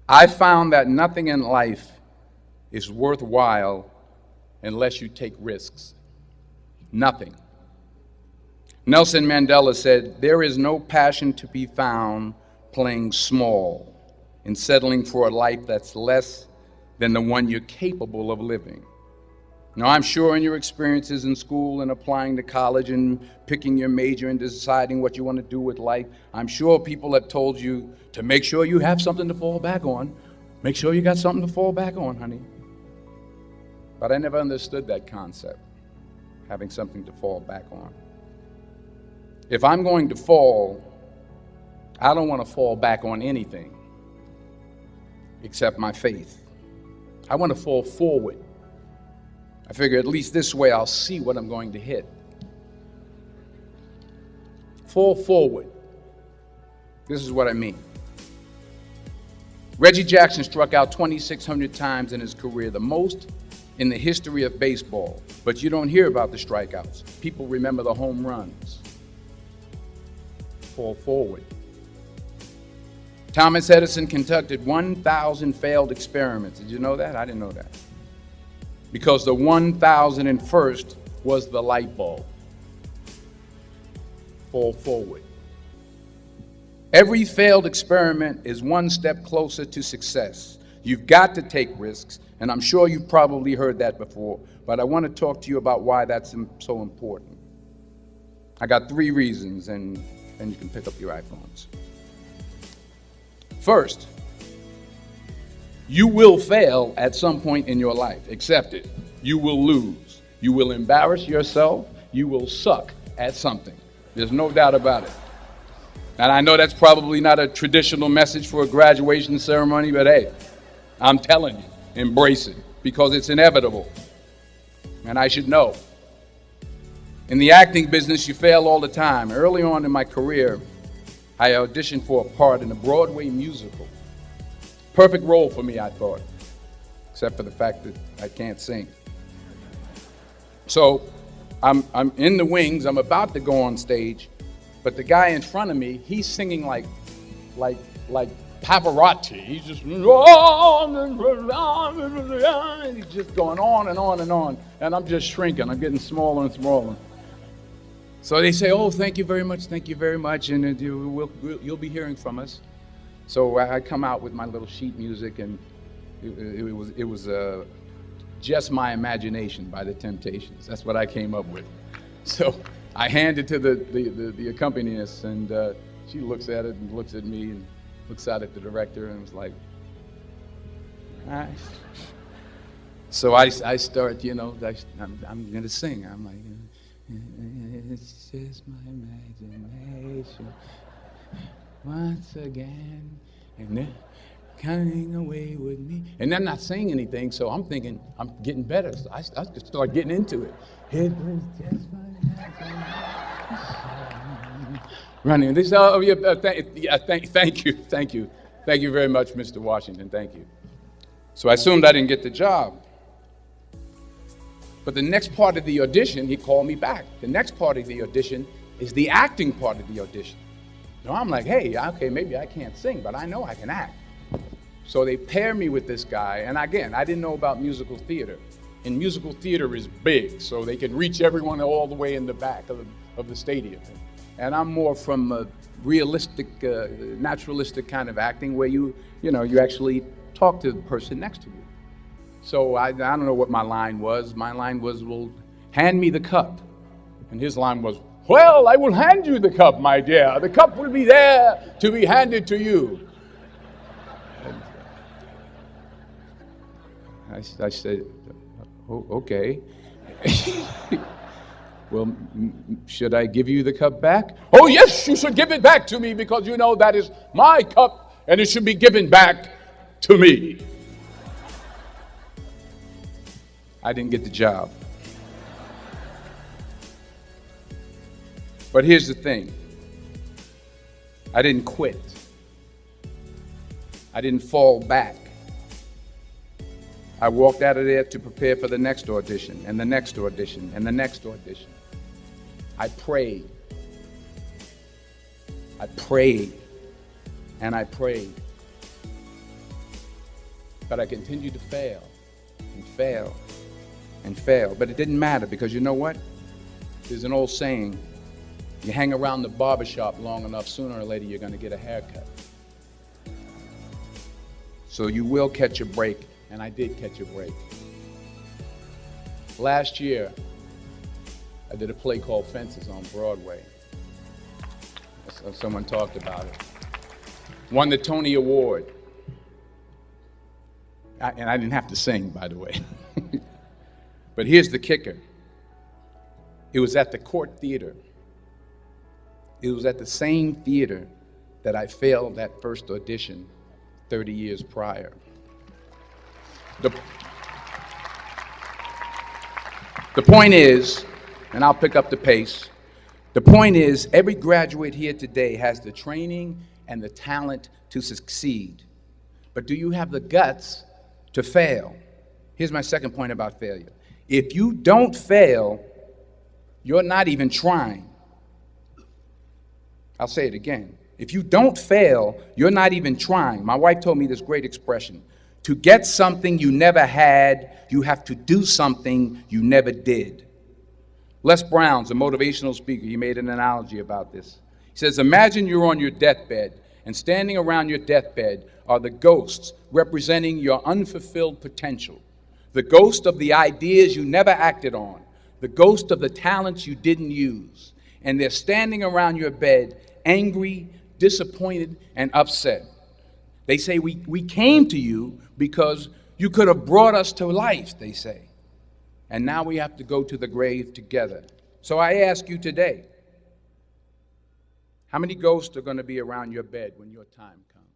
I found that nothing in life is worthwhile unless you take risks. Nothing. Nelson Mandela said, "There is no passion to be found playing small and settling for a life that's less than the one you're capable of living." Now, I'm sure in your experiences in school and applying to college and picking your major and deciding what you want to do with life, I'm sure people have told you to make sure you have something to fall back on. Make sure you got something to fall back on, honey. But I never understood that concept, having something to fall back on. If I'm going to fall, I don't want to fall back on anything except my faith. I want to fall forward. I figure at least this way I'll see what I'm going to hit. Fall forward. This is what I mean. Reggie Jackson struck out 2,600 times in his career, the most in the history of baseball. But you don't hear about the strikeouts. People remember the home runs. Fall forward. Thomas Edison conducted 1,000 failed experiments. Did you know that? I didn't know that. Because the 1,001st was the light bulb. Fall forward. Every failed experiment is one step closer to success. You've got to take risks, and I'm sure you've probably heard that before, but I want to talk to you about why that's so important. I got 3 reasons, and you can pick up your iPhones. First, you will fail at some point in your life. Accept it. You will lose. You will embarrass yourself. You will suck at something. There's no doubt about it. And I know that's probably not a traditional message for a graduation ceremony, but hey, I'm telling you, embrace it because it's inevitable. And I should know. In the acting business, you fail all the time. Early on in my career, I auditioned for a part in a Broadway musical. Perfect role for me, I thought, except for the fact that I can't sing. So I'm in the wings, I'm about to go on stage, but the guy in front of me, he's singing like Pavarotti. He's just, and he's just going on and on and on, and I'm just shrinking, I'm getting smaller and smaller. So they say, "Oh, thank you very much, and you'll be hearing from us." So I come out with my little sheet music, and it was Just My Imagination by the Temptations. That's what I came up with. So I hand it to the accompanist, and she looks at it and looks at me and looks out at the director and was like, "All right." So I start, I'm going to sing. I'm like, "It's just my imagination once again, and they're coming away with me." And I'm not saying anything, so I'm thinking I'm getting better. So I just start getting into it. It was just my imagination. Running. This, thank you very much, Mr. Washington. Thank you. So I assumed I didn't get the job. But the next part of the audition, he called me back. The next part of the audition is the acting part of the audition. So I'm like, hey, okay, maybe I can't sing, but I know I can act. So they pair me with this guy, and again, I didn't know about musical theater. And musical theater is big, so they can reach everyone all the way in the back of the stadium. And I'm more from a realistic, naturalistic kind of acting where you actually talk to the person next to you. So I don't know what my line was. My line was, "Well, hand me the cup." And his line was, "Well, I will hand you the cup, my dear. The cup will be there to be handed to you." And I said, "Oh, okay." "Well, should I give you the cup back?" "Oh, yes, you should give it back to me because you know that is my cup and it should be given back to me." I didn't get the job. But here's the thing. I didn't quit. I didn't fall back. I walked out of there to prepare for the next audition, and the next audition, and the next audition. I prayed. I prayed. And I prayed. But I continued to fail and fail and fail. But it didn't matter, because you know what? There's an old saying, you hang around the barbershop long enough, sooner or later you're going to get a haircut. So you will catch a break, and I did catch a break. Last year, I did a play called Fences on Broadway. Someone talked about it. Won the Tony Award. And I didn't have to sing, by the way. But here's the kicker. It was at the Court Theater. It was at the same theater that I failed that first audition 30 years prior. The point is, and I'll pick up the pace, the point is, every graduate here today has the training and the talent to succeed. But do you have the guts to fail? Here's my second point about failure. If you don't fail, you're not even trying. I'll say it again. If you don't fail, you're not even trying. My wife told me this great expression. To get something you never had, you have to do something you never did. Les Brown's a motivational speaker. He made an analogy about this. He says, imagine you're on your deathbed, and standing around your deathbed are the ghosts representing your unfulfilled potential. The ghost of the ideas you never acted on. The ghost of the talents you didn't use. And they're standing around your bed, angry, disappointed, and upset. They say, we came to you because you could have brought us to life, they say. And now we have to go to the grave together. So I ask you today, how many ghosts are going to be around your bed when your time comes?